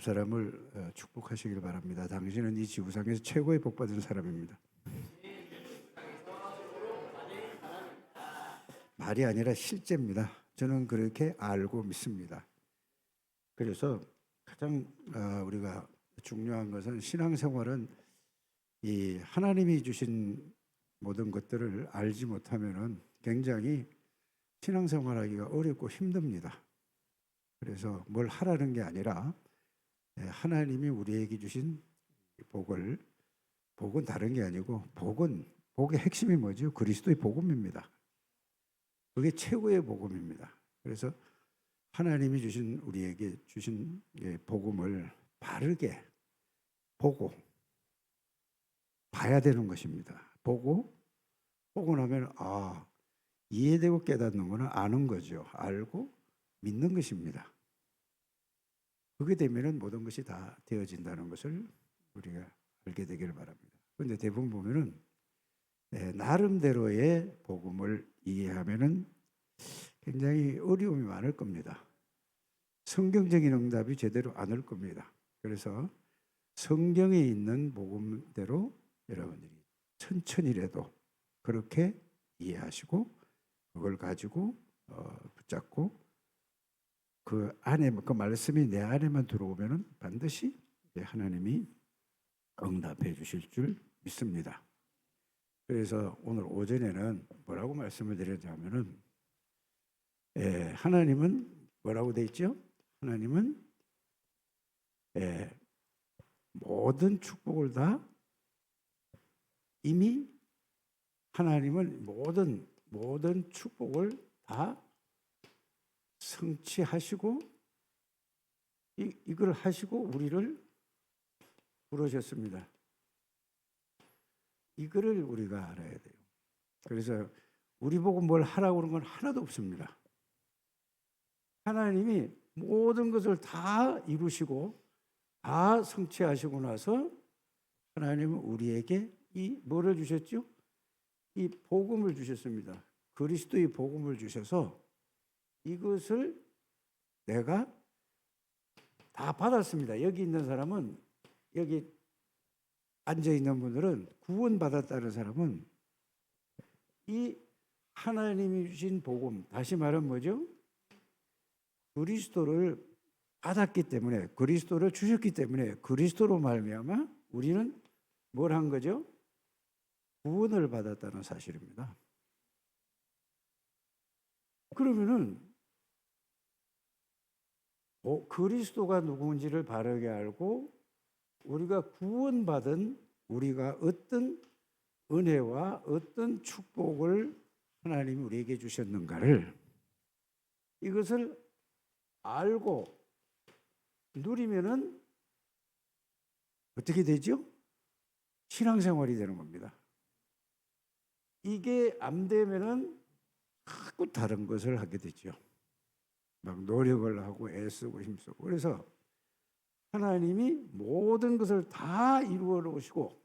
옆 사람을 축복하시길 바랍니다. 당신은 이 지구상에서 최고의 복 받은 사람입니다. 말이 아니라 실제입니다. 저는 그렇게 알고 믿습니다. 그래서 가장 우리가 중요한 것은 신앙생활은 이 하나님이 주신 모든 것들을 알지 못하면은 굉장히 신앙생활하기가 어렵고 힘듭니다. 그래서 뭘 하라는 게 아니라 하나님이 우리에게 주신 복은 다른 게 아니고 복의 핵심이 뭐죠? 그리스도의 복음입니다. 그게 최고의 복음입니다. 그래서 하나님이 우리에게 주신 복음을 바르게 보고 봐야 되는 것입니다. 보고 나면 이해되고 깨닫는 것은 아는 거죠. 알고 믿는 것입니다. 그게 되면은 모든 것이 다 되어진다는 것을 우리가 알게 되기를 바랍니다. 그런데 대부분 보면은 나름대로의 복음을 이해하면은 굉장히 어려움이 많을 겁니다. 성경적인 응답이 제대로 안 올 겁니다. 그래서 성경에 있는 복음대로 여러분들이 천천히라도 그렇게 이해하시고 그걸 가지고 붙잡고 그 안에 그 말씀이 내 안에만 들어오면은 반드시 하나님이 응답해 주실 줄 믿습니다. 그래서 오늘 오전에는 뭐라고 말씀을 드렸냐면은 하나님은 뭐라고 돼 있죠? 하나님은 모든 축복을 다 이미 하나님은 모든 축복을 다 성취하시고 이걸 하시고 우리를 부르셨습니다. 이거를 우리가 알아야 돼요. 그래서 우리 보고 뭘 하라고 그런 건 하나도 없습니다. 하나님이 모든 것을 다 이루시고 다 성취하시고 나서 하나님은 우리에게 이 뭐를 주셨죠? 이 복음을 주셨습니다. 그리스도의 복음을 주셔서 이것을 내가 다 받았습니다. 여기 있는 사람은 여기 앉아 있는 분들은 구원받았다는 사람은 이 하나님이 주신 복음, 다시 말하면 뭐죠? 그리스도를 받았기 때문에, 그리스도를 주셨기 때문에 그리스도로 말미암아 우리는 뭘 한 거죠? 구원을 받았다는 사실입니다. 그러면은 그리스도가 누구인지를 바르게 알고 우리가 구원받은 우리가 어떤 은혜와 어떤 축복을 하나님이 우리에게 주셨는가를 이것을 알고 누리면은 어떻게 되죠? 신앙생활이 되는 겁니다. 이게 안 되면은 자꾸 다른 것을 하게 되죠. 막 노력을 하고 애쓰고 힘쓰고. 그래서 하나님이 모든 것을 다 이루어 놓으시고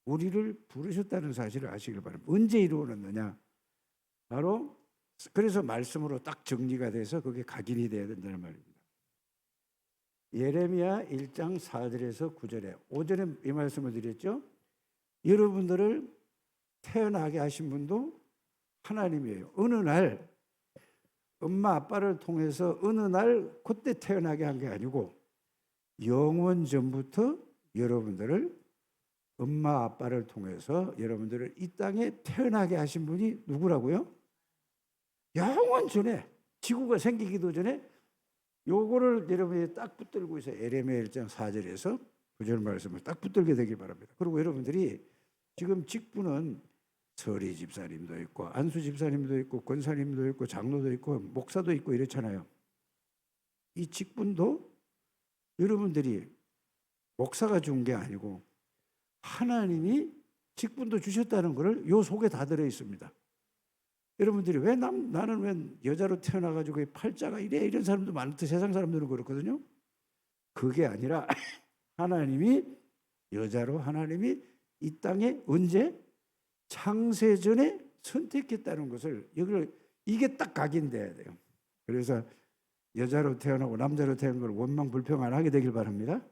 우리를 부르셨다는 사실을 아시길 바랍니다. 언제 이루어 놨느냐? 바로 그래서 말씀으로 딱 정리가 돼서 그게 각인이 돼야 된다는 말입니다. 예레미야 1장 4절에서 9절에 오전에 이 말씀을 드렸죠. 여러분들을 태어나게 하신 분도 하나님이에요. 어느 날 엄마 아빠를 통해서 어느 날 그때 태어나게 한 게 아니고 영원 전부터 여러분들을 엄마 아빠를 통해서 여러분들을 이 땅에 태어나게 하신 분이 누구라고요? 영원 전에 지구가 생기기도 전에 요거를 여러분이 딱 붙들고 있어요. 예레미야 1장 4절에서 9절 말씀을 딱 붙들게 되길 바랍니다. 그리고 여러분들이 지금 직분은 서리 집사님도 있고 안수 집사님도 있고 권사님도 있고 장로도 있고 목사도 있고 이렇잖아요. 이 직분도 여러분들이 목사가 준 게 아니고 하나님이 직분도 주셨다는 것을 요 속에 다 들어 있습니다. 여러분들이 왜 나는 왜 여자로 태어나가지고 팔자가 이런 사람도 많대. 세상 사람들은 그렇거든요. 그게 아니라 하나님이 여자로 하나님이 이 땅에 언제 창세전에 선택했다는 것을 이게 딱 각인돼야 돼요. 그래서 여자로 태어나고 남자로 태어난 걸 원망 불평 안 하게 되길 바랍니다.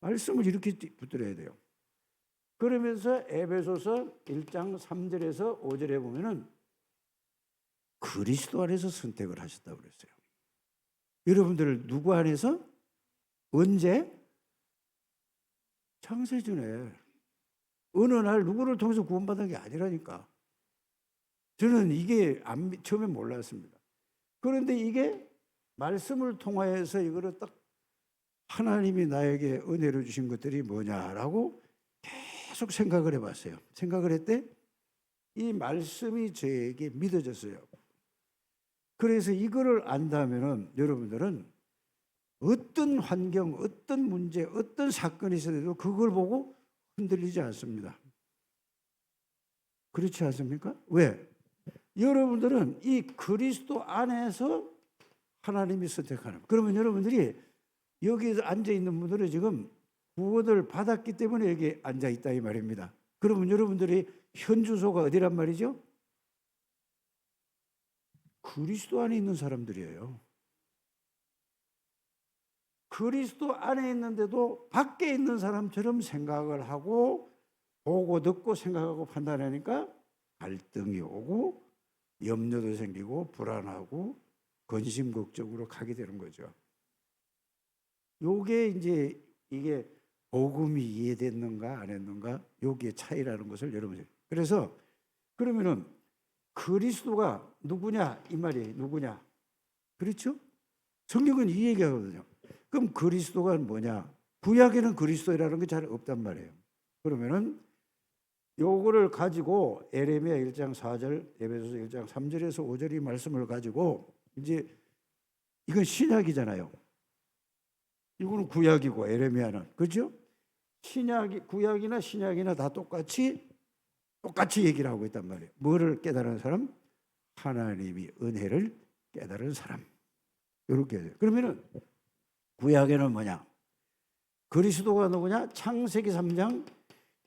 말씀을 이렇게 붙들어야 돼요. 그러면서 에베소서 1장 3절에서 5절에 보면은 그리스도 안에서 선택을 하셨다고 그랬어요. 여러분들 누구 안에서? 언제? 창세전에. 어느 날 누구를 통해서 구원받은 게 아니라니까. 저는 이게 처음에 몰랐습니다. 그런데 이게 말씀을 통하여서 이거를 딱 하나님이 나에게 은혜로 주신 것들이 뭐냐라고 계속 생각을 해봤어요. 생각을 했대 이 말씀이 저에게 믿어졌어요. 그래서 이거를 안다면은 여러분들은 어떤 환경, 어떤 문제, 어떤 사건이 있어도 그걸 보고 흔들리지 않습니다. 그렇지 않습니까? 왜? 여러분들은 이 그리스도 안에서 하나님이 선택하는. 그러면 여러분들이 여기에 앉아 있는 분들은 지금 구원을 받았기 때문에 여기 앉아 있다 이 말입니다. 그러면 여러분들이 현 주소가 어디란 말이죠? 그리스도 안에 있는 사람들이에요. 그리스도 안에 있는데도 밖에 있는 사람처럼 생각을 하고 보고 듣고 생각하고 판단하니까 갈등이 오고 염려도 생기고 불안하고 근심 걱정으로 가게 되는 거죠. 요게 이제 이게 복음이 이해됐는가 안 했는가 요게 차이라는 것을 여러분이. 그래서 그러면은 그리스도가 누구냐 이 말이 누구냐? 그렇죠? 성경은 이 얘기하거든요. 그럼 그리스도가 뭐냐? 구약에는 그리스도라는 게 잘 없단 말이에요. 그러면은 요거를 가지고 에레미야 1장 4절, 에베소서 1장 3절에서 5절의 말씀을 가지고 이제 이건 신약이잖아요. 이거는 구약이고 에레미야는 그렇죠? 신약이 구약이나 신약이나 다 똑같이 얘기를 하고 있단 말이에요. 뭐를 깨달은 사람? 하나님이 은혜를 깨달은 사람. 이렇게 해요. 그러면은 구약에는 뭐냐? 그리스도가 누구냐? 창세기 3장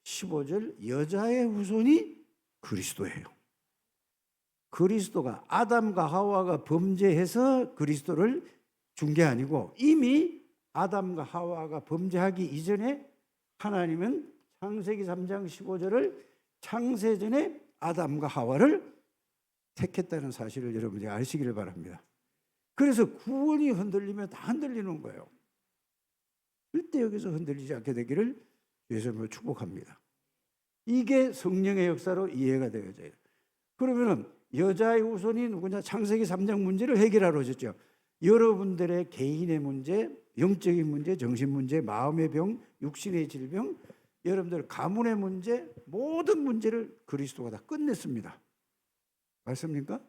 15절 여자의 후손이 그리스도예요. 그리스도가 아담과 하와가 범죄해서 그리스도를 준 게 아니고 이미 아담과 하와가 범죄하기 이전에 하나님은 창세기 3장 15절을 창세전에 아담과 하와를 택했다는 사실을 여러분이 아시기를 바랍니다. 그래서 구원이 흔들리면 다 흔들리는 거예요. 절대 여기서 흔들리지 않게 되기를 예수님으로 축복합니다. 이게 성령의 역사로 이해가 되어져요. 그러면은 여자의 후손이 누구냐? 창세기 3장 문제를 해결하러 오셨죠. 여러분들의 개인의 문제, 영적인 문제, 정신 문제, 마음의 병, 육신의 질병, 여러분들 가문의 문제, 모든 문제를 그리스도가 다 끝냈습니다. 맞습니까?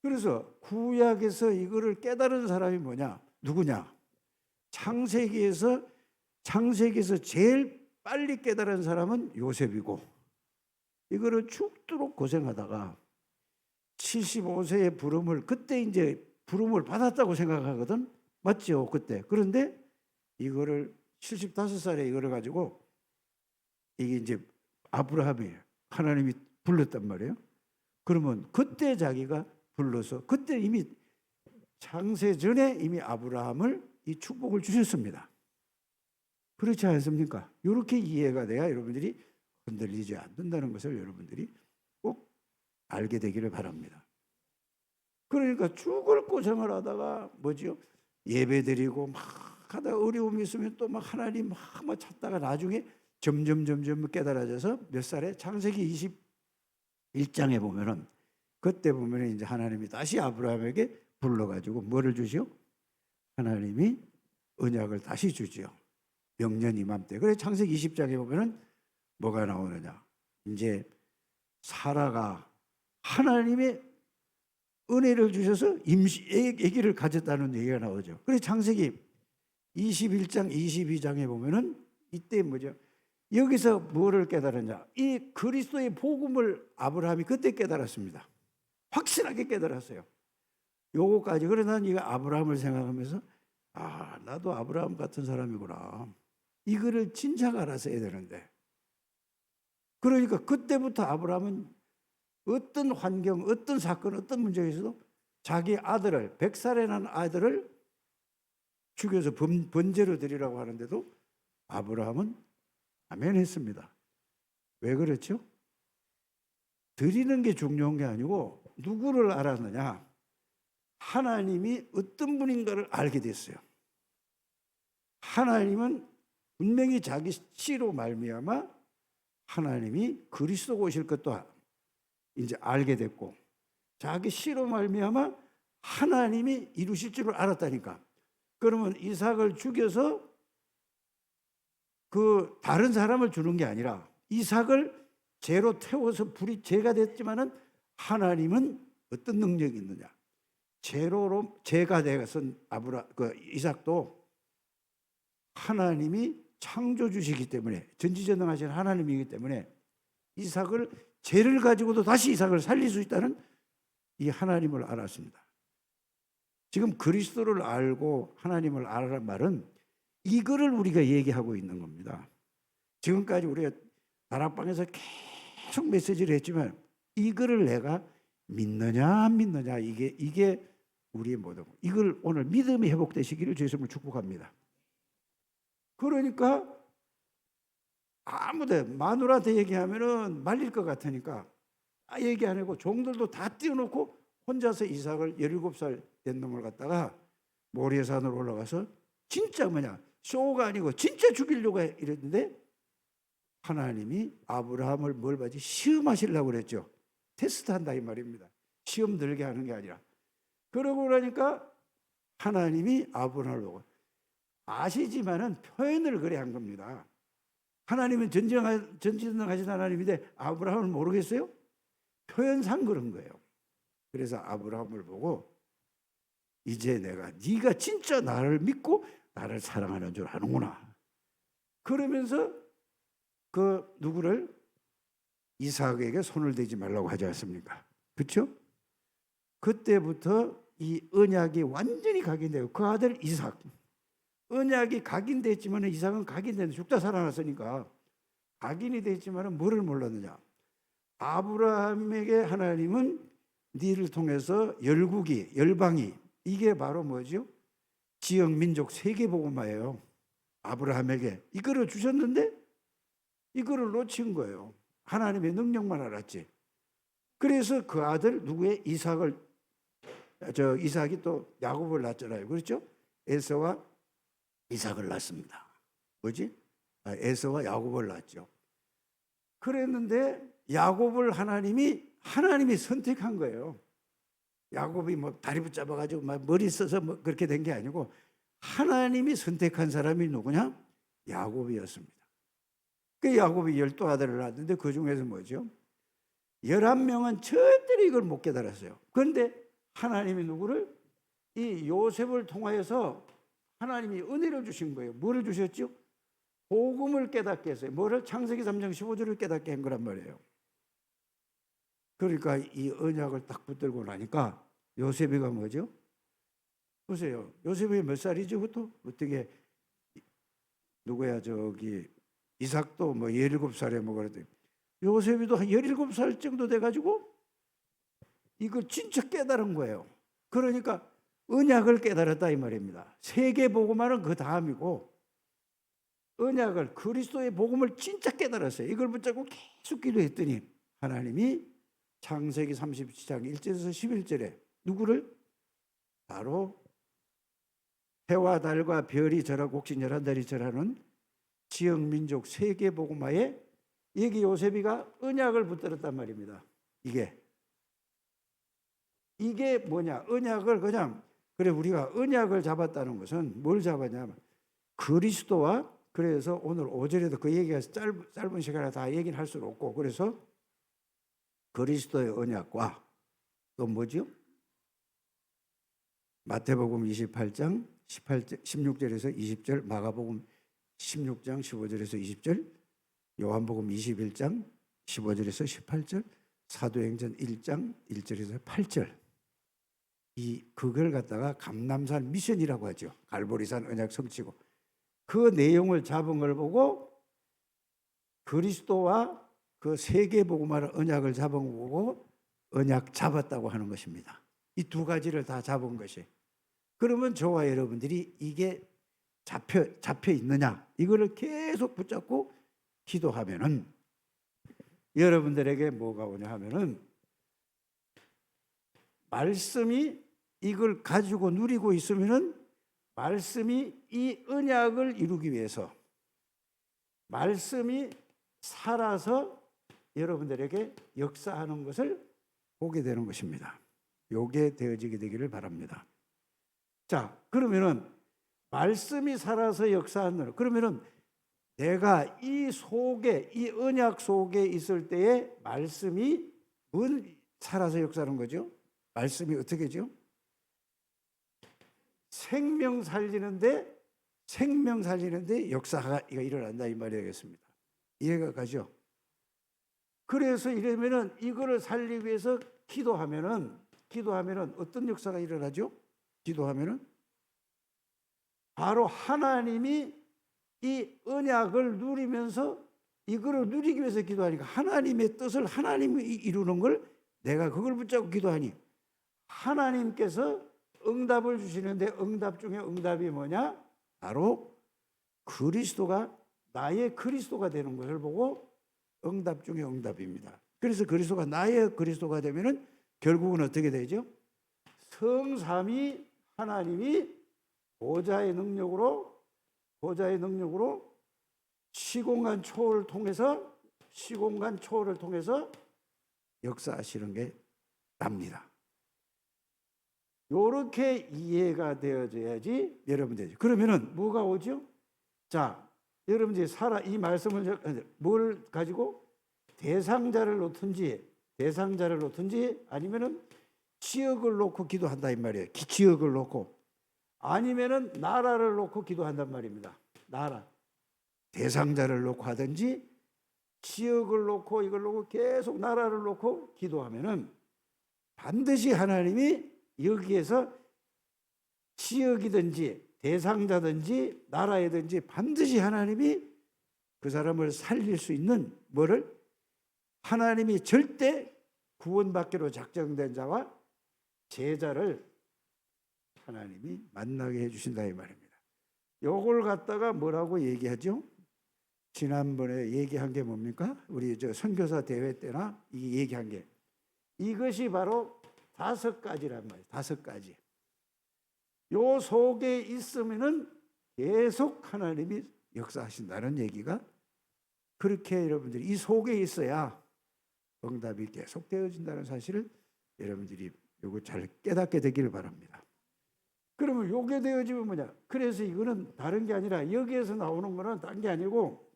그래서 구약에서 이거를 깨달은 사람이 뭐냐? 누구냐? 창세기에서 제일 빨리 깨달은 사람은 요셉이고 이거를 죽도록 고생하다가 75세의 부름을 그때 이제 부름을 받았다고 생각하거든. 맞죠? 그때. 그런데 이거를 75살에 이거를 가지고 이게 이제 아브라함이 하나님이 불렀단 말이에요. 그러면 그때 자기가 불러서 그때 이미 창세 전에 이미 아브라함을 이 축복을 주셨습니다. 그렇지 않습니까? 이렇게 이해가 돼야 여러분들이 흔들리지 않는다는 것을 여러분들이 꼭 알게 되기를 바랍니다. 그러니까 죽을 고생을 하다가 뭐죠? 예배드리고 막 하다 어려움이 있으면 또 막 하나님 막 찾다가 나중에 점점 깨달아져서 몇 살에 창세기 21장에 보면은 그때 보면은 이제 하나님이 다시 아브라함에게 불러가지고 뭐를 주시오? 하나님이 언약을 다시 주지요. 명년 이맘때. 그래서 창세기 20장에 보면은 뭐가 나오느냐? 이제 사라가 하나님의 은혜를 주셔서 아기를 가졌다는 얘기가 나오죠. 그래서 창세기 21장, 22장에 보면은 이때 뭐죠? 여기서 뭐를 깨달았냐? 이 그리스도의 복음을 아브라함이 그때 깨달았습니다. 확실하게 깨달았어요. 요거까지. 그래서 난 이거 아브라함을 생각하면서 나도 아브라함 같은 사람이구나. 이거를 진작 알았어야 되는데. 그러니까 그때부터 아브라함은 어떤 환경, 어떤 사건, 어떤 문제에서도 자기 아들을 100살에 난 아들을 죽여서 번제로 드리라고 하는데도 아브라함은 아멘 했습니다. 왜 그렇죠? 드리는 게 중요한 게 아니고 누구를 알았느냐? 하나님이 어떤 분인가를 알게 됐어요. 하나님은 분명히 자기 씨로 말미암아 하나님이 그리스도가 오실 것도 이제 알게 됐고, 자기 씨로 말미암아 하나님이 이루실 줄을 알았다니까. 그러면 이삭을 죽여서 그 다른 사람을 주는 게 아니라 이삭을 재로 태워서 불이 재가 됐지만은 하나님은 어떤 능력이 있느냐? 재로로 재가 되어선 이삭도 하나님이 창조주시기 때문에, 전지전능하신 하나님이기 때문에 이삭을 재를 가지고도 다시 이삭을 살릴 수 있다는 이 하나님을 알았습니다. 지금 그리스도를 알고 하나님을 알아란 말은 이거를 우리가 얘기하고 있는 겁니다. 지금까지 우리가 다락방에서 계속 메시지를 했지만 이거를 내가 믿느냐 안 믿느냐, 이게 우리의 모든, 이걸 오늘 믿음이 회복되시기를 주의 이름으로 축복합니다. 그러니까 아무데 마누라한테 얘기하면은 말릴 것 같으니까 얘기 안 하고 종들도 다 띄워놓고 혼자서 이삭을 17살 된 놈을 갖다가 모리아산으로 올라가서 진짜 쇼가 아니고 진짜 죽이려고 이랬는데 하나님이 아브라함을 뭘 받지? 시험하시려고 그랬죠. 테스트한다 이 말입니다. 시험 들게 하는 게 아니라. 그러고 그러니까 하나님이 아브라함을 보고, 아시지만은 표현을 그래 한 겁니다. 하나님은 전지전능하신 하나님인데 아브라함을 모르겠어요? 표현상 그런 거예요. 그래서 아브라함을 보고 이제 네가 진짜 나를 믿고 나를 사랑하는 줄 아는구나. 그러면서 그 누구를 이삭에게 손을 대지 말라고 하지 않습니까? 그렇죠? 그때부터 이 언약이 완전히 각인돼요. 그 아들 이삭. 언약이 각인됐지만 이삭은 각인됐는데 죽다 살아났으니까 각인이 됐지만 뭐를 몰랐느냐? 아브라함에게 하나님은 네를 통해서 열방이, 이게 바로 뭐죠? 지역 민족 세계복음화예요. 아브라함에게 이거를 주셨는데 이거를 놓친 거예요. 하나님의 능력만 알았지. 그래서 그 아들 누구의 이삭이 또 야곱을 낳았잖아요. 그렇죠? 에서와 이삭을 낳습니다. 뭐지? 에서와 야곱을 낳았죠. 그랬는데 야곱을 하나님이 선택한 거예요. 야곱이 다리 붙잡아가지고 머리 써서 그렇게 된 게 아니고 하나님이 선택한 사람이 누구냐? 야곱이었습니다. 그 야곱이 12아들을 낳았는데 그 중에서 뭐죠? 11명은 절대로 이걸 못 깨달았어요. 그런데 하나님이 누구를? 이 요셉을 통하여서 하나님이 은혜를 주신 거예요. 뭐를 주셨죠? 복음을 깨닫게 했어요. 뭐를? 창세기 3장 15절을 깨닫게 한 거란 말이에요. 그러니까 이 언약을 딱 붙들고 나니까 요셉이가 뭐죠? 보세요. 요셉이 몇 살이죠? 그것도 어떻게 누구야 이삭도 17살에 그랬더니 요셉이도 한 17살 정도 돼가지고 이걸 진짜 깨달은 거예요. 그러니까 언약을 깨달았다 이 말입니다. 세계 복음화는 그 다음이고 언약을, 그리스도의 복음을 진짜 깨달았어요. 이걸 붙잡고 계속 기도했더니 하나님이 창세기 37장 1절에서 11절에 누구를? 바로 해와 달과 별이 절하고 혹시 11달이 절하는 지역 민족 세계 복음화에 여기 요셉이가 언약을 붙들었단 말입니다. 이게 뭐냐? 언약을 그냥, 그래 우리가 언약을 잡았다는 것은 뭘 잡았냐면 그리스도와, 그래서 오늘 5절에도 그 얘기가 짧은 시간에 다 얘기를 할 수는 없고, 그래서 그리스도의 언약과 또 뭐죠? 마태복음 28장 16절에서 20절, 마가복음 16장 15절에서 20절, 요한복음 21장 15절에서 18절, 사도행전 1장 1절에서 8절, 그걸 갖다가 감람산 미션이라고 하죠. 갈보리산 언약 성취고, 그 내용을 잡은 걸 보고 그리스도와 그 세계복음화를 언약을 잡은 거고 언약 잡았다고 하는 것입니다. 이 두 가지를 다 잡은 것이. 그러면 저와 여러분들이 이게 잡혀 있느냐, 이거를 계속 붙잡고 기도하면은 여러분들에게 뭐가 오냐 하면은 말씀이 이걸 가지고 누리고 있으면은 말씀이 이 언약을 이루기 위해서 말씀이 살아서 여러분들에게 역사하는 것을 보게 되는 것입니다. 요게 되어지게 되기를 바랍니다. 자, 그러면은 말씀이 살아서 역사하는, 그러면은 내가 이 속에, 이 언약 속에 있을 때에 말씀이 뭘 살아서 역사하는 거죠? 말씀이 어떻게죠? 생명 살리는데 역사가 일어난다 이 말이 되겠습니다. 이해가 가죠? 그래서 이러면은 이거를 살리기 위해서 기도하면은 어떤 역사가 일어나죠? 기도하면은 바로 하나님이 이 언약을 누리면서 이거를 누리기 위해서 기도하니까 하나님의 뜻을 하나님이 이루는 걸 내가 그걸 붙잡고 기도하니 하나님께서 응답을 주시는데 응답 중에 응답이 뭐냐? 바로 그리스도가 나의 그리스도가 되는 것을 보고 응답 중에 응답입니다. 그래서 그리스도가 나의 그리스도가 되면은 결국은 어떻게 되죠? 성삼위 하나님이 보좌의 능력으로 시공간 초월을 통해서 역사하시는 게 납니다. 요렇게 이해가 되어져야지 여러분들이. 그러면은 뭐가 오죠? 자, 여러분들이 이 말씀을 뭘 가지고 대상자를 놓든지 아니면은 지역을 놓고 기도한다 이 말이에요. 지역을 놓고 아니면은 나라를 놓고 기도한단 말입니다. 나라. 대상자를 놓고 하든지 지역을 놓고 이걸 놓고 계속 나라를 놓고 기도하면은 반드시 하나님이 여기에서 지역이든지 대상자든지 나라이든지 반드시 하나님이 그 사람을 살릴 수 있는 뭐를 하나님이 절대 구원받기로 작정된 자와 제자를 하나님이 만나게 해주신다 이 말입니다. 요걸 갖다가 뭐라고 얘기하죠? 지난번에 얘기한 게 뭡니까? 우리 선교사 대회 때나 이 얘기한 게 이것이 바로 5가지란 말이에요. 5가지. 요 속에 있으면은 계속 하나님이 역사하신다는 얘기가 그렇게 여러분들이 이 속에 있어야 응답이 계속 되어진다는 사실을 여러분들이 요거 잘 깨닫게 되기를 바랍니다. 그러면 요게 되어지면 뭐냐? 그래서 이거는 다른 게 아니라 여기에서 나오는 거는 다른 게 아니고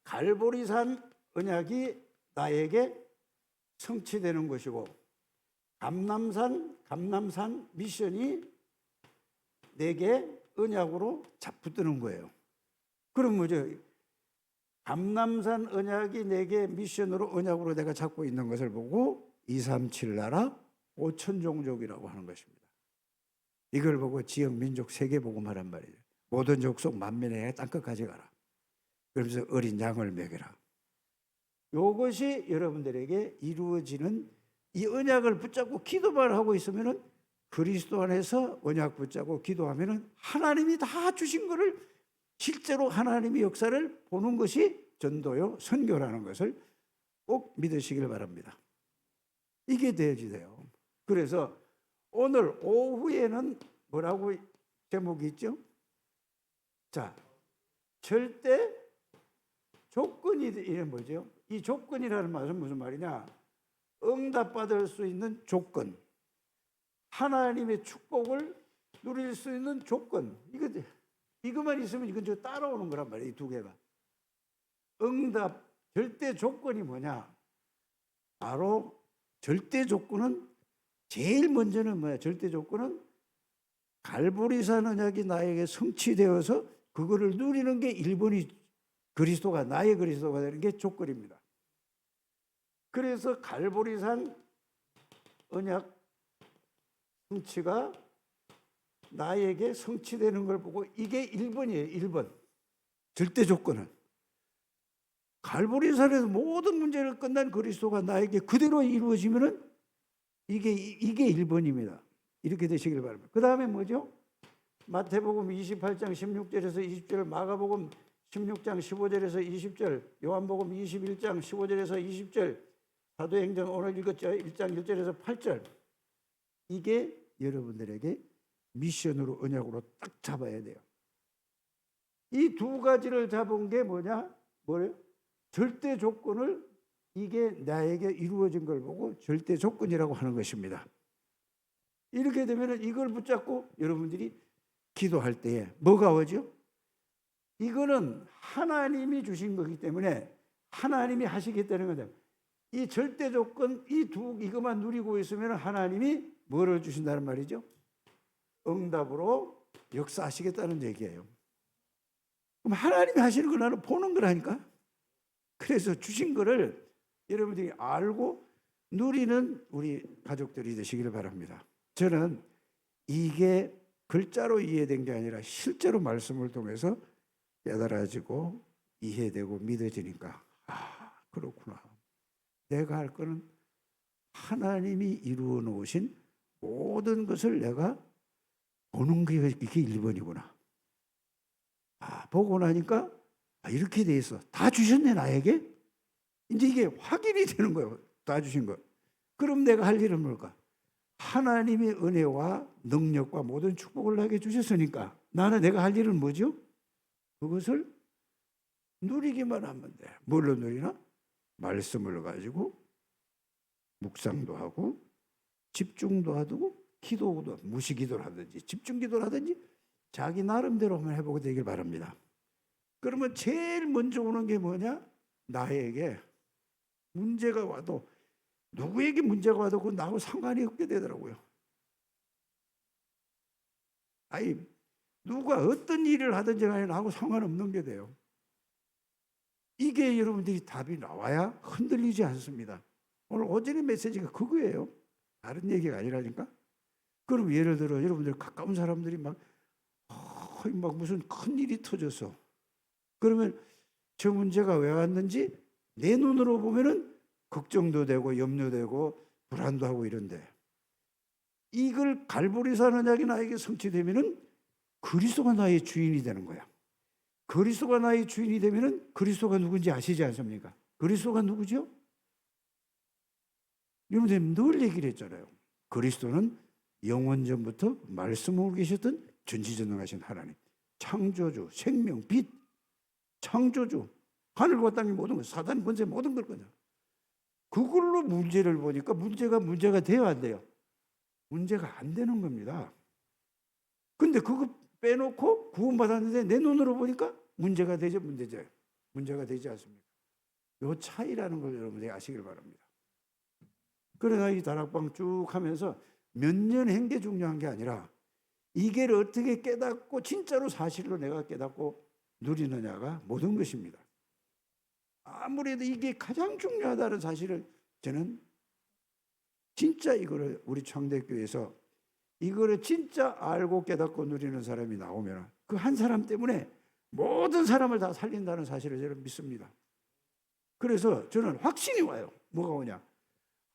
갈보리산 언약이 나에게 성취되는 것이고 감남산 미션이 내게 언약으로 잡붙드는 거예요. 그럼 뭐죠? 감남산 언약이 내게 미션으로 언약으로 내가 잡고 있는 것을 보고 237 나라 5천 종족이라고 하는 것입니다. 이걸 보고 지역 민족 세계 복음하란 말이에요. 모든 족속 만민의 땅끝까지 가라. 그러면서 어린 양을 먹여라. 이것이 여러분들에게 이루어지는 이 언약을 붙잡고 기도만 하고 있으면은 그리스도 안에서 언약 붙잡고 기도하면은 하나님이 다 주신 것을 실제로 하나님의 역사를 보는 것이 전도요 선교라는 것을 꼭 믿으시길 바랍니다. 이게 되어지돼요. 그래서 오늘 오후에는 뭐라고 제목이 있죠? 자, 절대 조건이 이게 뭐죠? 이 조건이라는 말은 무슨 말이냐? 응답받을 수 있는 조건, 하나님의 축복을 누릴 수 있는 조건. 이것만 있으면 이건 저 따라오는 거란 말이에요. 이 두 개가. 응답 절대 조건이 뭐냐? 바로 절대 조건은 제일 먼저는 뭐야? 절대 조건은 갈보리산 언약이 나에게 성취되어서 그거를 누리는 게 1번이 그리스도가 나의 그리스도가 되는 게 조건입니다. 그래서 갈보리산 언약 성취가 나에게 성취되는 걸 보고 이게 1번이에요. 1번. 절대 조건은. 갈보리산에서 모든 문제를 끝난 그리스도가 나에게 그대로 이루어지면은 이게 1번입니다. 이렇게 되시길 바랍니다. 그 다음에 뭐죠? 마태복음 28장 16절에서 20절, 마가복음 16장 15절에서 20절, 요한복음 21장 15절에서 20절, 사도행전 오늘 읽었죠? 1장 1절에서 8절. 이게 여러분들에게 미션으로, 언약으로 딱 잡아야 돼요. 이 두 가지를 잡은 게 뭐냐? 뭐래요? 절대 조건을, 이게 나에게 이루어진 걸 보고 절대 조건이라고 하는 것입니다. 이렇게 되면 이걸 붙잡고 여러분들이 기도할 때에 뭐가 오죠? 이거는 하나님이 주신 거기 때문에 하나님이 하시겠다는 거죠. 이 절대 조건, 이것만 누리고 있으면 하나님이 뭐를 주신다는 말이죠? 응답으로 역사하시겠다는 얘기예요. 그럼 하나님이 하시는 걸 나는 보는 거라니까. 그래서 주신 거를 여러분들이 알고 누리는 우리 가족들이 되시기를 바랍니다. 저는 이게 글자로 이해된 게 아니라 실제로 말씀을 통해서 깨달아지고 이해되고 믿어지니까, 아, 그렇구나. 내가 할 거는 하나님이 이루어 놓으신 모든 것을 내가 보는 게 이게 1번이구나. 아, 보고 나니까 이렇게 돼 있어. 다 주셨네, 나에게. 이제 이게 확인이 되는 거예요. 다 주신 거. 그럼 내가 할 일은 뭘까? 하나님의 은혜와 능력과 모든 축복을 나에게 주셨으니까 나는 내가 할 일은 뭐죠? 그것을 누리기만 하면 돼. 뭘로 누리나? 말씀을 가지고 묵상도 하고 집중도 하고 기도도, 무시기도를 하든지 집중기도를 하든지 자기 나름대로 한번 해보게 되길 바랍니다. 그러면 제일 먼저 오는 게 뭐냐? 나에게 문제가 와도, 누구에게 문제가 와도 그건 나하고 상관이 없게 되더라고요. 아니, 누가 어떤 일을 하든지 간에 나하고 상관없는 게 돼요. 이게 여러분들이 답이 나와야 흔들리지 않습니다. 오늘 오전의 메시지가 그거예요. 다른 얘기가 아니라니까. 그럼 예를 들어 여러분들 가까운 사람들이 막 무슨 큰 일이 터졌어. 그러면 저 문제가 왜 왔는지 내 눈으로 보면은 걱정도 되고 염려되고 불안도 하고 이런데, 이걸 갈보리산 언약이 나에게 성취되면은 그리스도가 나의 주인이 되는 거야. 그리스도가 나의 주인이 되면은 그리스도가 누군지 아시지 않습니까? 그리스도가 누구죠? 여러분들 늘 얘기를 했잖아요. 그리스도는 영원전부터 말씀하고 계셨던 전지전능하신 하나님, 창조주, 생명, 빛, 창조주, 하늘과 땅의 모든 것, 사단 권세 모든 걸 거냐. 그걸로 문제를 보니까 문제가 돼야 안 돼요. 문제가 안 되는 겁니다. 근데 그거 빼놓고 구원받았는데 내 눈으로 보니까 문제가 되죠, 문제가 되지 않습니까? 이 차이라는 걸 여러분들이 아시길 바랍니다. 그러나 이 다락방 쭉 하면서 몇 년 한 게 중요한 게 아니라 이게 어떻게 깨닫고 진짜로 사실로 내가 깨닫고 누리느냐가 모든 것입니다. 아무래도 이게 가장 중요하다는 사실을 저는 진짜 이거를 우리 창대교회에서 이거를 진짜 알고 깨닫고 누리는 사람이 나오면 그 한 사람 때문에 모든 사람을 다 살린다는 사실을 저는 믿습니다. 그래서 저는 확신이 와요. 뭐가 오냐?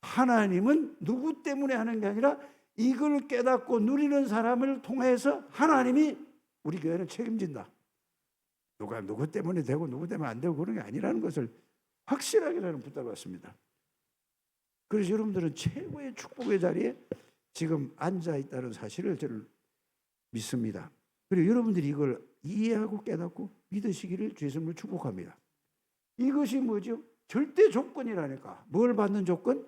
하나님은 누구 때문에 하는 게 아니라 이걸 깨닫고 누리는 사람을 통해서 하나님이 우리 교회는 책임진다. 누가 누구 때문에 되고 누구 때문에 안 되고 그런 게 아니라는 것을 확실하게 저는 붙잡았습니다. 그래서 여러분들은 최고의 축복의 자리에 지금 앉아 있다는 사실을 저는 믿습니다. 그리고 여러분들이 이걸 이해하고 깨닫고 믿으시기를 주의 이름으로 축복합니다. 이것이 뭐죠? 절대 조건이라니까. 뭘 받는 조건?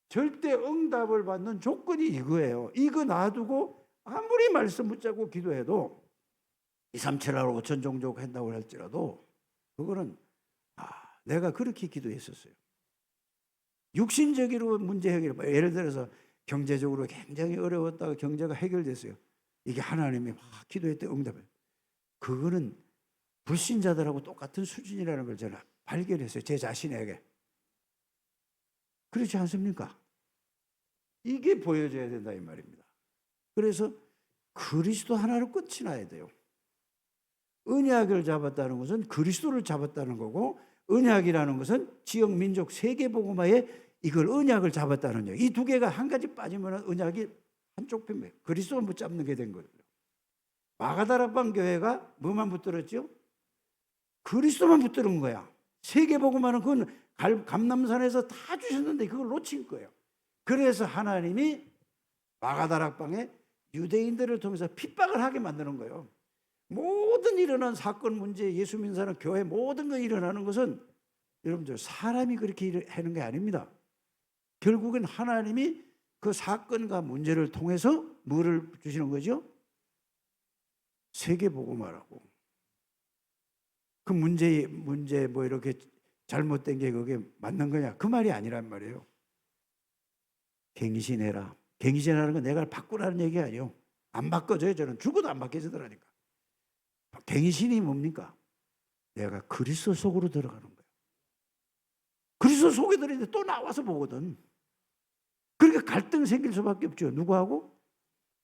절대 응답을 받는 조건이 이거예요. 이거 놔두고 아무리 말씀 붙잡고 기도해도 2, 3, 7하로 5천 종족 한다고 할지라도 그거는 내가 그렇게 기도했었어요. 육신적으로 문제 해결, 예를 들어서 경제적으로 굉장히 어려웠다가 경제가 해결됐어요. 이게 하나님이 막 기도했던 응답이에요. 그거는 불신자들하고 똑같은 수준이라는 걸 저는 발견했어요. 제 자신에게. 그렇지 않습니까? 이게 보여져야 된다 이 말입니다. 그래서 그리스도 하나로 끝이 나야 돼요. 언약을 잡았다는 것은 그리스도를 잡았다는 거고, 언약이라는 것은 지역 민족 세계복음화의 이걸 언약을 잡았다는 얘기. 이 두 개가 한 가지 빠지면 언약이 한쪽 편에 그리스도만 붙잡는 게 된 거예요. 마가다락방 교회가 뭐만 붙들었죠? 그리스도만 붙들은 거야. 세계복음화는 그건 감람산에서 다 주셨는데 그걸 놓친 거예요. 그래서 하나님이 마가다락방에 유대인들을 통해서 핍박을 하게 만드는 거예요. 모든 일어난 사건 문제, 예수 믿는 사람, 교회 모든 거 일어나는 것은 여러분들 사람이 그렇게 하는 게 아닙니다. 결국은 하나님이 그 사건과 문제를 통해서 뭐를 주시는 거죠? 세계복음화라고. 그 문제 뭐 이렇게 잘못된 게 그게 맞는 거냐? 그 말이 아니란 말이에요. 갱신해라. 갱신하는 건 내가 바꾸라는 얘기 아니에요. 안 바꿔줘요. 저는 죽어도 안 바뀌어지더라니까. 갱신이 뭡니까? 내가 그리스도 속으로 들어가는 거예요. 그리스도 속에 들어있는데 또 나와서 보거든. 그러니까 갈등 생길 수밖에 없죠. 누구하고?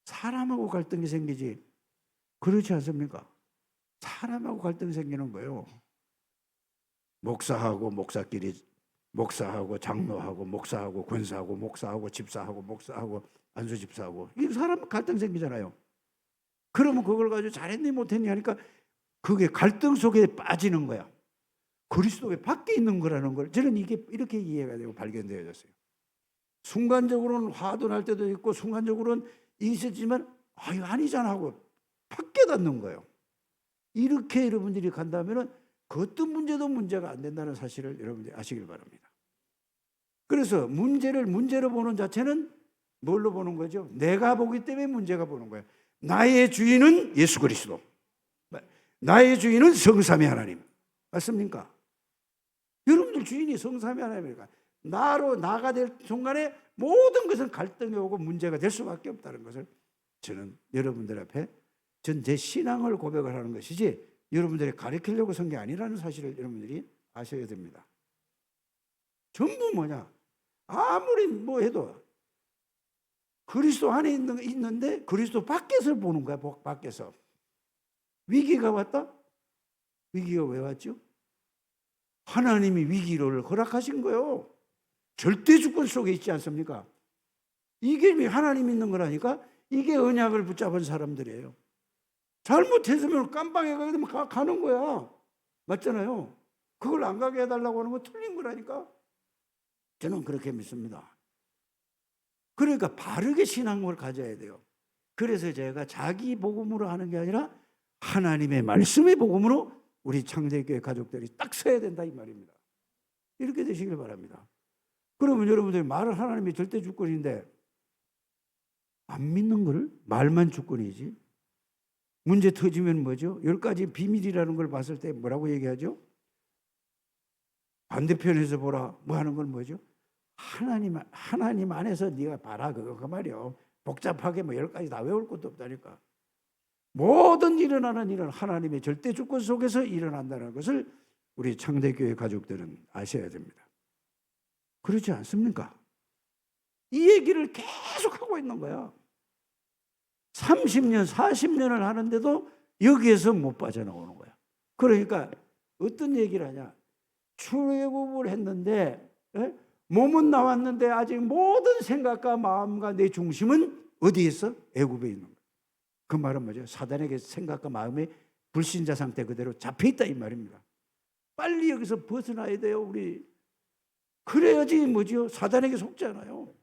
사람하고 갈등이 생기지. 그렇지 않습니까? 사람하고 갈등 생기는 거예요. 목사하고 목사끼리, 목사하고 장로하고 목사하고 권사하고 목사하고 집사하고 목사하고 안수집사하고, 이 사람 갈등 생기잖아요. 그러면 그걸 가지고 잘했니 못했니 하니까 그게 갈등 속에 빠지는 거야. 그리스도에 밖에 있는 거라는 걸 저는 이게 이렇게 이해가 되고 발견되어졌어요. 순간적으로는 화도 날 때도 있고 순간적으로는 있었지만 아유 아니잖아 하고 확 깨닫는 거예요. 이렇게 여러분들이 간다면 그 어떤 문제도 문제가 안 된다는 사실을 여러분들이 아시길 바랍니다. 그래서 문제를 문제로 보는 자체는 뭘로 보는 거죠? 내가 보기 때문에 문제가 보는 거예요. 나의 주인은 예수 그리스도, 나의 주인은 성삼위 하나님. 맞습니까? 여러분들 주인이 성삼위 하나님이니까 나가 될 순간에 모든 것은 갈등이 오고 문제가 될 수밖에 없다는 것을 저는 여러분들 앞에 전 제 신앙을 고백을 하는 것이지 여러분들이 가르치려고 쓴 게 아니라는 사실을 여러분들이 아셔야 됩니다. 전부 뭐냐? 아무리 뭐 해도 그리스도 안에 있는데 그리스도 밖에서 보는 거야. 밖에서. 위기가 왔다? 위기가 왜 왔죠? 하나님이 위기를 허락하신 거예요. 절대 주권 속에 있지 않습니까? 이게 하나님 있는 거라니까. 이게 언약을 붙잡은 사람들이에요. 잘못했으면 깜빵에 가게 되면 가는 거야. 맞잖아요. 그걸 안 가게 해달라고 하는 건 틀린 거라니까. 저는 그렇게 믿습니다. 그러니까 바르게 신앙을 가져야 돼요. 그래서 제가 자기 복음으로 하는 게 아니라 하나님의 말씀의 복음으로 우리 창대교회 가족들이 딱 서야 된다 이 말입니다. 이렇게 되시길 바랍니다. 그러면 여러분들이 말을 하나님이 절대 주권인데 안 믿는 걸 말만 주권이지. 문제 터지면 뭐죠? 10가지 비밀이라는 걸 봤을 때 뭐라고 얘기하죠? 반대편에서 보라 뭐 하는 건 뭐죠? 하나님 안에서 네가 봐라 그거 말이요. 복잡하게 뭐 10가지 다 외울 것도 없다니까. 모든 일어나는 일은 하나님의 절대 주권 속에서 일어난다는 것을 우리 창대교회 가족들은 아셔야 됩니다. 그렇지 않습니까? 이 얘기를 계속 하고 있는 거야. 30년, 40년을 하는데도 여기에서 못 빠져나오는 거야. 그러니까 어떤 얘기를 하냐? 출애굽을 했는데 몸은 나왔는데 아직 모든 생각과 마음과 내 중심은 어디에 있어? 애굽에 있는 거야. 그 말은 뭐죠? 사단에게 생각과 마음이 불신자 상태 그대로 잡혀있다 이 말입니다. 빨리 여기서 벗어나야 돼요 우리. 그래야지 뭐죠? 사단에게 속잖아요.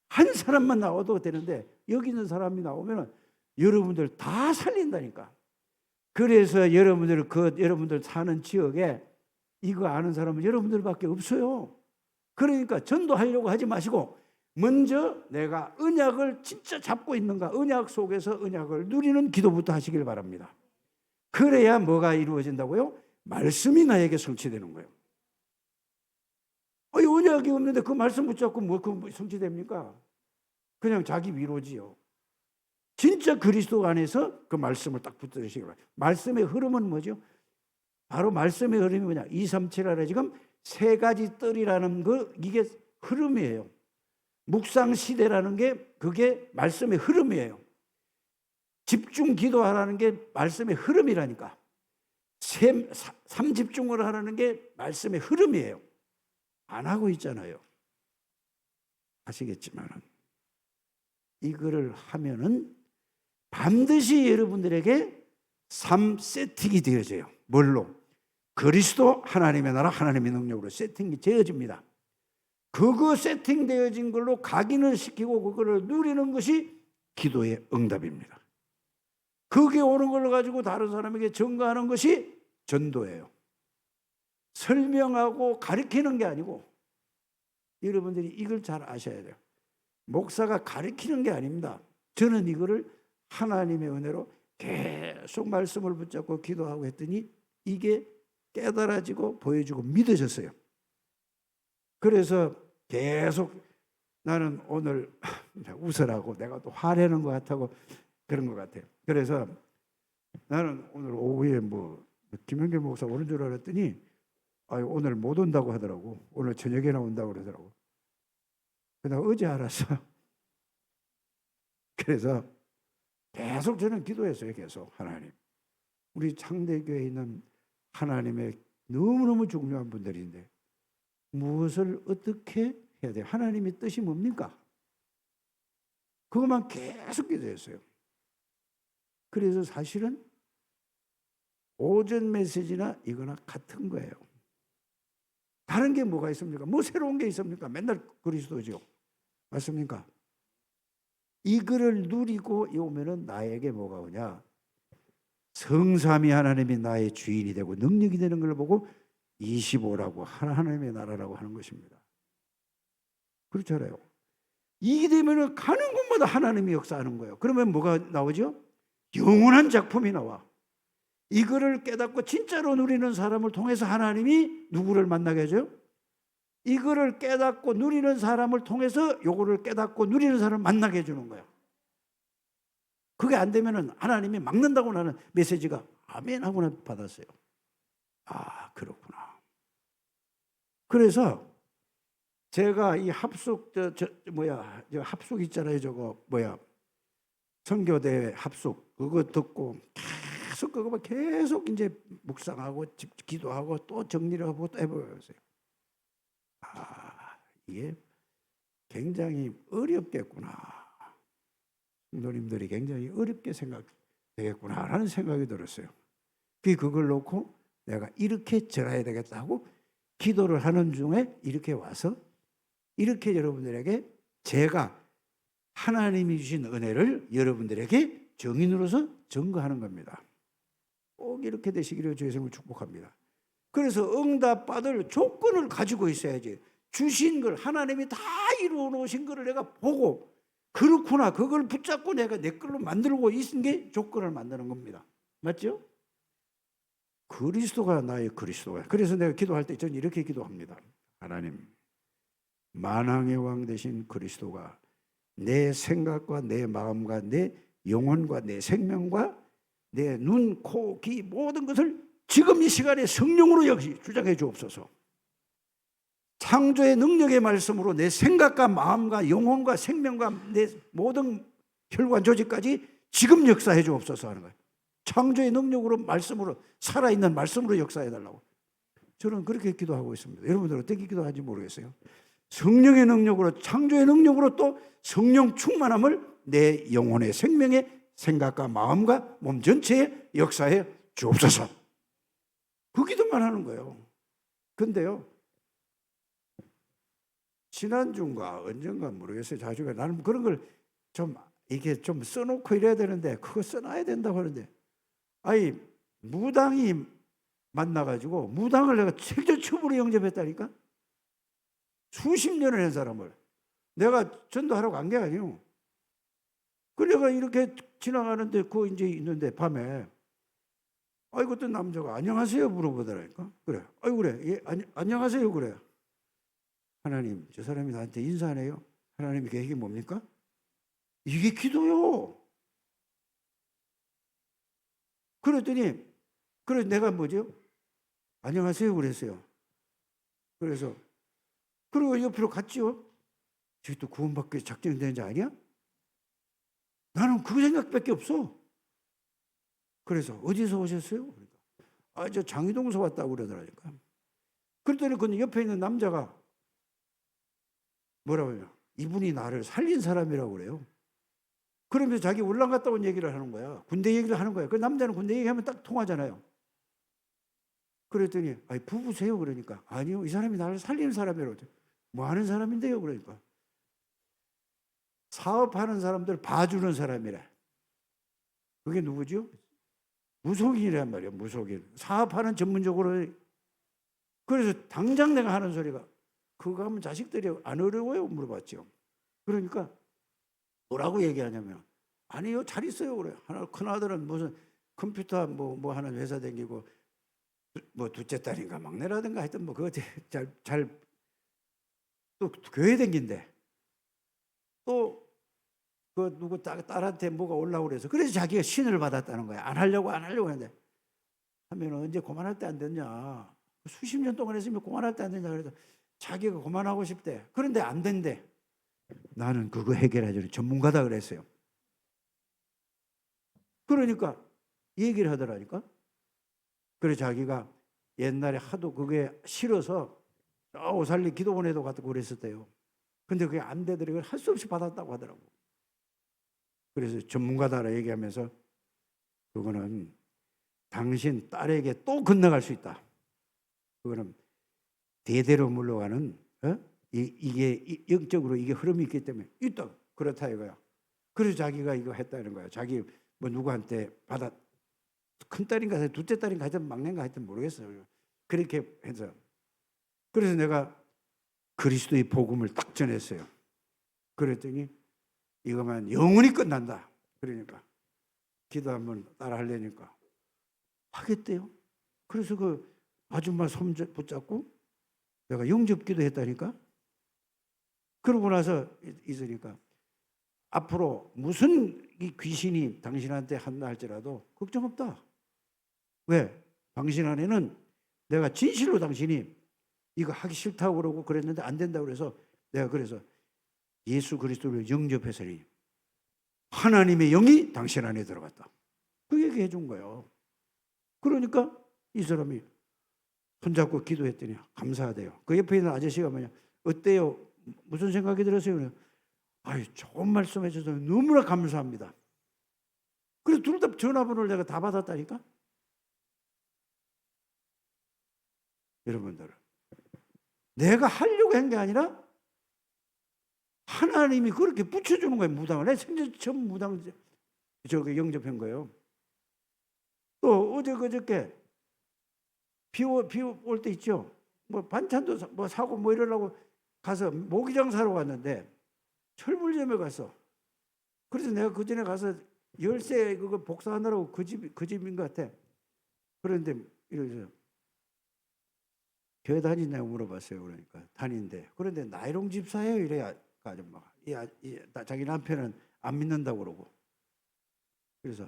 한 사람만 나와도 되는데 여기 있는 사람이 나오면 여러분들 다 살린다니까. 그래서 여러분들 사는 지역에 이거 아는 사람은 여러분들밖에 없어요. 그러니까 전도하려고 하지 마시고 먼저 내가 언약을 진짜 잡고 있는가, 언약 속에서 언약을 누리는 기도부터 하시길 바랍니다. 그래야 뭐가 이루어진다고요? 말씀이 나에게 성취되는 거예요. 언약이 없는데 그 말씀 붙잡고 뭐 성취됩니까? 그냥 자기 위로지요. 진짜 그리스도 안에서 그 말씀을 딱 붙들으시기 바랍니다. 말씀의 흐름은 뭐죠? 바로 말씀의 흐름이 뭐냐? 2, 3, 7 아래 지금 3가지 뜰이라는 이게 흐름이에요. 묵상 시대라는 게 그게 말씀의 흐름이에요. 집중 기도하라는 게 말씀의 흐름이라니까. 3집중을 하라는 게 말씀의 흐름이에요. 안 하고 있잖아요. 아시겠지만 이거를 하면은 반드시 여러분들에게 삶 세팅이 되어져요. 뭘로? 그리스도 하나님의 나라 하나님의 능력으로 세팅이 되어집니다. 그거 세팅되어진 걸로 각인을 시키고 그거를 누리는 것이 기도의 응답입니다. 그게 오는 걸 가지고 다른 사람에게 전가하는 것이 전도예요. 설명하고 가르치는 게 아니고, 여러분들이 이걸 잘 아셔야 돼요. 목사가 가르치는 게 아닙니다. 저는 이거를 하나님의 은혜로 계속 말씀을 붙잡고 기도하고 했더니 이게 깨달아지고 보여주고 믿어졌어요. 그래서 계속 나는 오늘 웃으라고 내가 또 화내는 것 같고 그런 것 같아요. 그래서 나는 오늘 오후에 김영길 목사 오는 줄 알았더니 오늘 못 온다고 하더라고. 오늘 저녁에 나온다고 그러더라고. 내가 어제 알았어. 그래서 계속 저는 기도했어요. 계속 하나님, 우리 창대교회에 있는 하나님의 너무너무 중요한 분들인데 무엇을 어떻게 해야 돼요? 하나님의 뜻이 뭡니까? 그것만 계속 기도했어요. 그래서 사실은 오전 메시지나 이거나 같은 거예요. 다른 게 뭐가 있습니까? 뭐 새로운 게 있습니까? 맨날 그리스도죠. 맞습니까? 이거를 누리고 오면은 나에게 뭐가 오냐? 성삼위 하나님이 나의 주인이 되고 능력이 되는 걸 보고 25라고 하나님의 나라라고 하는 것입니다. 그렇잖아요. 이게 되면은 가는 곳마다 하나님이 역사하는 거예요. 그러면 뭐가 나오죠? 영원한 작품이 나와. 이거를 깨닫고 진짜로 누리는 사람을 통해서 하나님이 누구를 만나게 해줘요? 이거를 깨닫고 누리는 사람을 통해서 요거를 깨닫고 누리는 사람을 만나게 해주는 거예요. 그게 안 되면은 하나님이 막는다고 나는 메시지가 아멘 하고는 받았어요. 아, 그렇구나. 그래서 제가 이 합숙 합숙 있잖아요. 선교대 합숙 그거 듣고 계속 이제 묵상하고 기도하고 또 정리를 하고 또 해보였어요. 이게 굉장히 어렵겠구나. 성도님들이 굉장히 어렵게 생각되겠구나라는 생각이 들었어요. 그걸 놓고 내가 이렇게 절해야 되겠다 하고 기도를 하는 중에 이렇게 와서 이렇게 여러분들에게 제가 하나님이 주신 은혜를 여러분들에게 정인으로서 증거하는 겁니다. 꼭 이렇게 되시기를 주의 이름으로 축복합니다. 그래서 응답받을 조건을 가지고 있어야지. 주신 걸 하나님이 다 이루어 놓으신 것을 내가 보고 그렇구나, 그걸 붙잡고 내가 내 걸로 만들고 있는 게 조건을 만드는 겁니다. 맞죠? 그리스도가 나의 그리스도가. 그래서 내가 기도할 때 저는 이렇게 기도합니다. 하나님, 만왕의 왕 되신 그리스도가 내 생각과 내 마음과 내 영혼과 내 생명과 내 눈, 코, 귀 모든 것을 지금 이 시간에 성령으로 역시 주장해 주옵소서. 창조의 능력의 말씀으로 내 생각과 마음과 영혼과 생명과 내 모든 혈관 조직까지 지금 역사해 주옵소서 하는 거예요. 창조의 능력으로 말씀으로 살아있는 말씀으로 역사해 달라고. 저는 그렇게 기도하고 있습니다. 여러분들 어떻게 기도하는지 모르겠어요. 성령의 능력으로, 창조의 능력으로 또 성령 충만함을 내 영혼의 생명의 생각과 마음과 몸 전체에 역사해 주옵소서. 그 기도만 하는 거예요. 근데요, 지난주인가 언젠가 모르겠어요. 자주가 나는 그런 걸 좀 이게 좀 써놓고 이래야 되는데 그거 써놔야 된다고 하는데, 아니 무당이 만나가지고 무당을 내가 최저첩으로 영접했다니까. 수십 년을 한 사람을 내가 전도하러 간 게 아니에요. 그래가 이렇게 지나가는데 그 이제 있는데 밤에 아이고 어떤 남자가 안녕하세요 물어보더라니까. 그래. 아이고 그래. 예, 안녕하세요 그래. 하나님, 저 사람이 나한테 인사하네요. 하나님의 계획이 뭡니까? 이게 기도요. 그랬더니 그래 내가 뭐죠? 안녕하세요 그랬어요. 그래서 그리고 옆으로 갔죠. 저기 또 구원받기 작정되는 자 아니야? 나는 그 생각밖에 없어. 그래서 어디서 오셨어요? 그러니까 저 장희동서 왔다고 그러더라니까. 그랬더니 그 옆에 있는 남자가 뭐라고 해요? 이분이 나를 살린 사람이라고 그래요. 그러면서 자기 울란 갔다 온 얘기를 하는 거야. 군대 얘기를 하는 거야. 그 남자는 군대 얘기하면 딱 통하잖아요. 그랬더니 아니 부부세요? 그러니까 아니요, 이 사람이 나를 살리는 사람이라고. 뭐 하는 사람인데요? 그러니까 사업하는 사람들 봐주는 사람이래. 그게 누구죠? 무속인이란 말이에요. 무속인. 사업하는 전문적으로. 그래서 당장 내가 하는 소리가 그거 하면 자식들이 안 어려워요? 물어봤죠. 그러니까 뭐라고 얘기하냐면 아니요, 잘 있어요. 그래. 하나 큰 아들은 무슨 컴퓨터 뭐 하는 회사 다니고 뭐 둘째 딸인가 막내라든가 하여튼 뭐 그거 잘 또 교회 다닌대. 또 그 누구 딸한테 뭐가 올라오고 그래서 자기가 신을 받았다는 거야. 안 하려고 하는데 하면 언제 그만할 때 안 됐냐. 수십 년 동안 했으면 그만할 때 안 됐냐. 그래서 자기가 그만하고 싶대. 그런데 안 된대. 나는 그거 해결하자는 전문가다 그랬어요. 그러니까 얘기를 하더라니까. 그래서 자기가 옛날에 하도 그게 싫어서 오살리 기도원에도 갔고 그랬었대요. 근데 그게 안 되더니 할 수 없이 받았다고 하더라고. 그래서 전문가다라 얘기하면서 그거는 당신 딸에게 또 건너갈 수 있다. 그거는 대대로 물러가는 이게 영적으로 이게 흐름이 있기 때문에 있다. 그렇다 이거야. 그래서 자기가 이거 했다는 거야. 자기 뭐 누구한테 받아 큰 딸인가 둘째 딸인가 하여튼 막내인가 하여튼 모르겠어요. 그렇게 해서 그래서 내가 그리스도의 복음을 딱 전했어요. 그랬더니 이거만 영원히 끝난다. 그러니까 기도 한번 따라 하려니까 하겠대요. 그래서 그 아줌마 손 붙잡고 내가 영접 기도했다니까. 그러고 나서 있으니까 앞으로 무슨 이 귀신이 당신한테 한다 할지라도 걱정 없다. 왜? 당신 안에는 내가 진실로 당신이 이거 하기 싫다고 그러고 그랬는데 안 된다고 그래서 내가 그래서 예수 그리스도를 영접해서니 하나님의 영이 당신 안에 들어갔다. 그 얘기 해준 거예요. 그러니까 이 사람이 손잡고 기도했더니 감사하대요. 그 옆에 있는 아저씨가 뭐냐, 어때요? 무슨 생각이 들었어요? 아유, 좋은 말씀 해줘서 너무나 감사합니다. 그래서 둘 다 전화번호를 내가 다 받았다니까. 여러분들, 내가 하려고 한 게 아니라 하나님이 그렇게 붙여주는 거예요. 무당을. 내가 생전 처음 무당 영접한 거예요. 또 어제 그저께 비 올 때 있죠. 뭐 반찬도 뭐 사고 뭐 이러려고 가서 모기장 사러 갔는데 철물점에 갔어. 그래서 내가 그 전에 가서 열쇠 그거 복사하느라고 그 집인 것 같아. 그런데 이러면서 교회 다니냐고 물어봤어요. 그러니까 다닌대. 그런데 나이롱 집사예요. 이래야 아줌마가. 자기 남편은 안 믿는다고 그러고. 그래서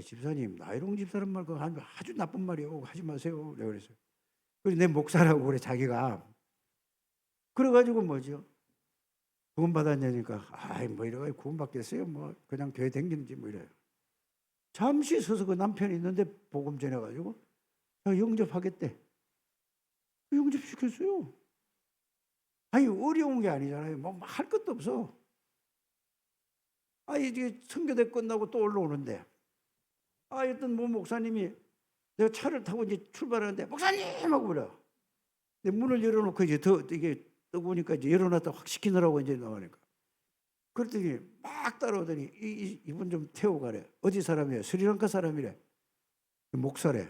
집사님 나이롱 집사란 말 그거 아주 나쁜 말이에요. 하지 마세요. 내가 그랬어요. 그래서 내 목사라고 그래 자기가. 그래가지고 뭐죠? 구원 받았냐니까 아이 뭐 이래가 구원 받겠어요. 뭐 그냥 교회 댕기는지 뭐 이래요. 잠시 서서 그 남편이 있는데 복음 전해가지고 영접하겠대. 영접시켰어요. 아니 어려운 게 아니잖아요. 뭐 할 것도 없어. 이게 선교대 끝나고 또 올라오는데 어떤 뭐 목사님이 내가 차를 타고 이제 출발하는데 목사님 하고 그래. 근데 문을 열어놓고 이제 더 이게 뜨거우니까 이제 열어놨다 확 식히느라고 이제 나오니까. 그랬더니 막 따라오더니 이분 좀 태워가래. 어디 사람이에요? 스리랑카 사람이래. 목사래.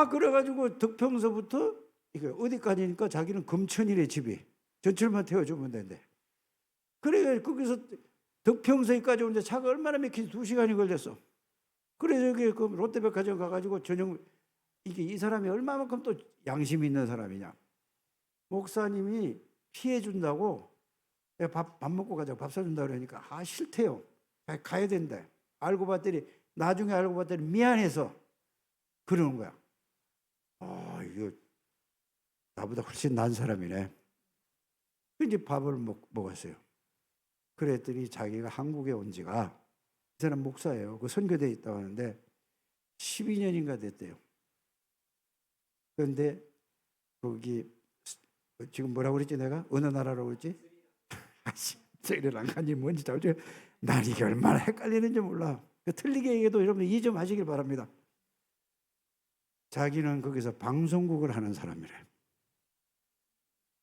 그래가지고 덕평서부터 이게 어디까지니까 자기는 금천이래 집이. 전철만 태워주면 된대. 그래 거기서 덕평서까지 오는데 차가 얼마나 막히지 2시간이 걸렸어. 그래서 여기 그 롯데백화점 가가지고 저녁 이게 이 사람이 얼마만큼 또 양심이 있는 사람이냐. 목사님이 피해 준다고 밥 먹고 가자고 밥 사준다 그러니까 싫대요. 가야 된대. 나중에 알고 봤더니 미안해서 그러는 거야. 이거 나보다 훨씬 나은 사람이네. 이제 밥을 먹었어요. 그랬더니 자기가 한국에 온 지가 이 사람 목사예요. 그 선교대에 있다고 하는데 12년인가 됐대요. 그런데 거기 지금 뭐라고 그랬지 내가? 어느 나라라고 그랬지? 아씨, 저희는 간지 뭔지 잘 모르겠어요. 난 이게 얼마나 헷갈리는지 몰라. 틀리게 얘기해도 여러분 이 점 하시길 바랍니다. 자기는 거기서 방송국을 하는 사람이래.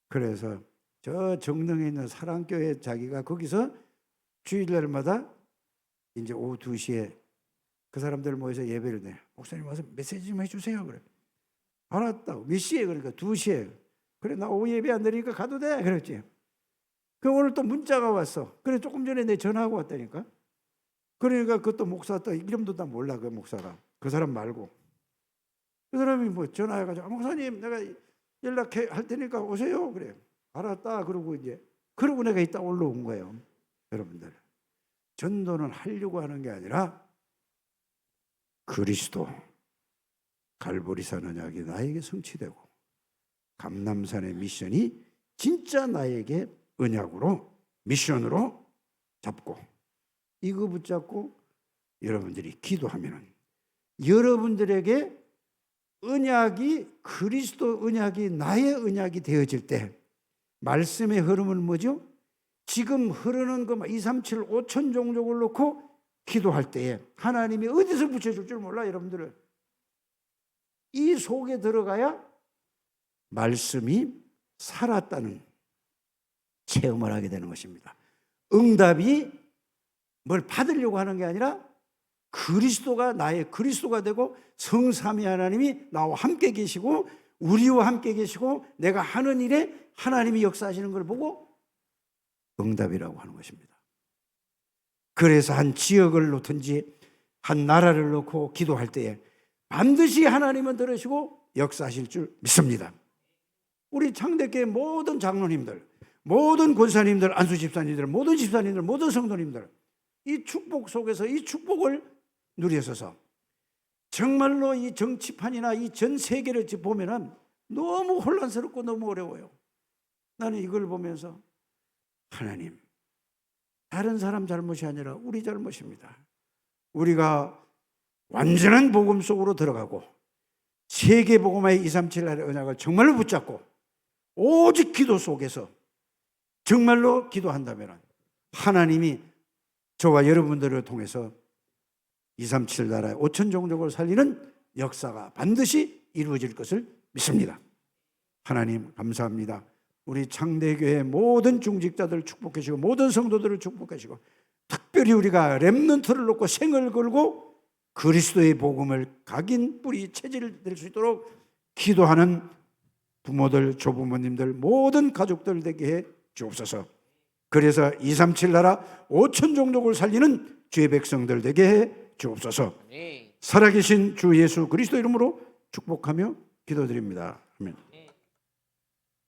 그래서 저 정릉에 있는 사랑교회 자기가 거기서 주일날마다 이제 오후 2시에 그 사람들 모여서 예배를 내. 목사님 와서 메시지 좀 해주세요. 그래. 알았다고. 몇 시에? 그러니까 2시에. 그래, 나 오후 예배 안 드리니까 가도 돼. 그랬지. 그 오늘 또 문자가 왔어. 그래, 조금 전에 내 전화하고 왔다니까. 그러니까 그것도 목사 또 이름도 다 몰라. 그 목사가. 그 사람 말고. 그 사람이 뭐 전화해가지고 목사님 내가 연락할 테니까 오세요. 그래. 알았다. 그러고 이제 그러고 내가 이따 올라온 거예요. 여러분들. 전도는 하려고 하는 게 아니라 그리스도 갈보리산 언약이 나에게 성취되고 감람산의 미션이 진짜 나에게 언약으로 미션으로 잡고 이거 붙잡고 여러분들이 기도하면은 여러분들에게 언약이 그리스도 언약이 나의 언약이 되어질 때 말씀의 흐름은 뭐죠? 지금 흐르는 그 2, 3, 7, 5천 종족을 놓고 기도할 때에 하나님이 어디서 붙여줄 줄 몰라 여러분들은. 이 속에 들어가야 말씀이 살았다는 체험을 하게 되는 것입니다. 응답이 뭘 받으려고 하는 게 아니라 그리스도가 나의 그리스도가 되고 성삼위 하나님이 나와 함께 계시고 우리와 함께 계시고 내가 하는 일에 하나님이 역사하시는 걸 보고 응답이라고 하는 것입니다. 그래서 한 지역을 놓든지 한 나라를 놓고 기도할 때에 반드시 하나님은 들으시고 역사하실 줄 믿습니다. 우리 창대교회 모든 장로님들, 모든 권사님들, 안수 집사님들, 모든 집사님들, 모든 성도님들 이 축복 속에서 이 축복을 누리셔서 정말로 이 정치판이나 이 전 세계를 보면은 너무 혼란스럽고 너무 어려워요. 나는 이걸 보면서 하나님, 다른 사람 잘못이 아니라 우리 잘못입니다. 우리가 완전한 복음 속으로 들어가고 세계 복음화의 237날의 언약을 정말로 붙잡고 오직 기도 속에서 정말로 기도한다면 하나님이 저와 여러분들을 통해서 237 나라의 5천 종족을 살리는 역사가 반드시 이루어질 것을 믿습니다. 하나님 감사합니다. 우리 창대교회 모든 중직자들 축복해 주시고 모든 성도들을 축복해 주시고 특별히 우리가 렘넌트를 놓고 생을 걸고 그리스도의 복음을 각인 뿌리 체질 될 수 있도록 기도하는 부모들, 조부모님들 모든 가족들 되게 해 주옵소서. 그래서 237 나라 5천 종족을 살리는 주의 백성들 되게 해 주옵소서. 살아계신 주 예수 그리스도 이름으로 축복하며 기도드립니다. 아멘.